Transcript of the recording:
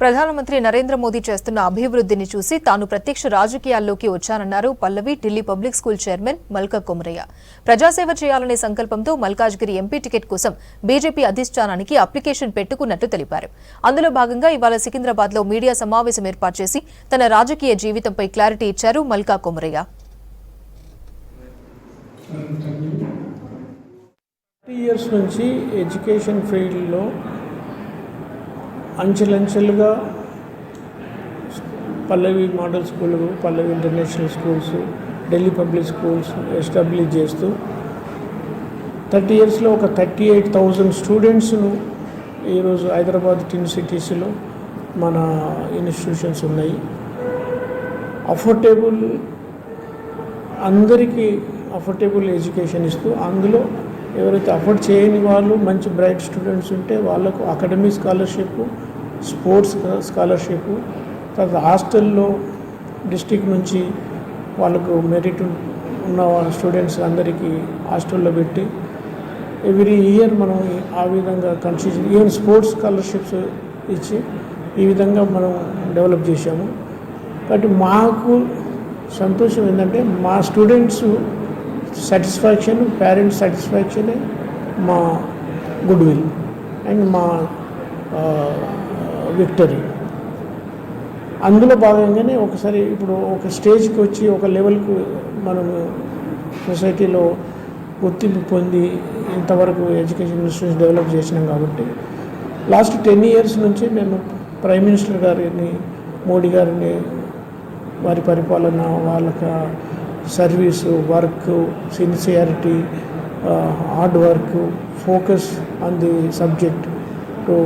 ప్రధానమంత్రి నరేంద్ర మోదీ చేస్తున్న అభివృద్ధిని చూసి తాను ప్రత్యక్ష రాజకీయాల్లోకి వచ్చానన్నారు పల్లవి ఢిల్లీ పబ్లిక్ స్కూల్ చైర్మన్ మల్కా కొమరయ్య. ప్రజాసేవ చేయాలనే సంకల్పంతో మల్కాజ్గిరి ఎంపీ టికెట్ కోసం బీజేపీ అధిష్టానానికి అప్లికేషన్ పెట్టుకున్నట్టు తెలిపారు. అందులో భాగంగా ఇవాళ సికింద్రాబాద్లో మీడియా సమావేశం ఏర్పాటు చేసి తన రాజకీయ జీవితంపై క్లారిటీ ఇచ్చారు మల్కా కొమరయ్య. ఇయర్స్ నుంచి ఎడ్యుకేషన్ ఫీల్డ్లో అంచెలంచెలుగా Pallavi model school, Pallavi international schools, Delhi public schools establish చేస్తూ 30 ఇయర్స్లో ఒక 38,000 స్టూడెంట్స్ను ఈరోజు హైదరాబాద్ టిన్ సిటీస్లో మన ఇన్స్టిట్యూషన్స్ ఉన్నాయి. అందరికీ అఫోర్డబుల్ ఎడ్యుకేషన్ ఇస్తూ, అందులో ఎవరైతే అఫోర్డ్ చేయని వాళ్ళు మంచి బ్రైట్ స్టూడెంట్స్ ఉంటే వాళ్ళకు అకాడమిక్ స్కాలర్షిప్, స్పోర్ట్స్ స్కాలర్షిప్, తర్వాత హాస్టల్లో డిస్ట్రిక్ట్ నుంచి వాళ్ళకు మెరిట్ ఉన్న స్టూడెంట్స్ అందరికీ హాస్టల్లో పెట్టి ఎవ్రీ ఇయర్ మనం ఆ విధంగా కన్సిడర్ ఈవెన్ స్పోర్ట్స్ స్కాలర్షిప్స్ ఇచ్చి ఈ విధంగా మనం డెవలప్ చేశాము. కాబట్టి మాకు సంతోషం ఏంటంటే మా స్టూడెంట్స్ సాటిస్ఫాక్షన్, పేరెంట్స్ సాటిస్ఫాక్షనే మా గుడ్ విల్ అండ్ మా విక్టరీ. అందులో భాగంగానే ఒకసారి ఇప్పుడు ఒక స్టేజ్కి వచ్చి ఒక లెవెల్కు మనము సొసైటీలో గుర్తింపు పొంది ఇంతవరకు ఎడ్యుకేషన్ ఇన్స్టిట్యూషన్ డెవలప్ చేసినాం. కాబట్టి లాస్ట్ 10 ఇయర్స్ నుంచి నేను ప్రైమ్ మినిస్టర్ గారిని, మోడీ గారిని, వారి పరిపాలన, వాళ్ళకి service, work, sincerity, hard work, focus on the subject to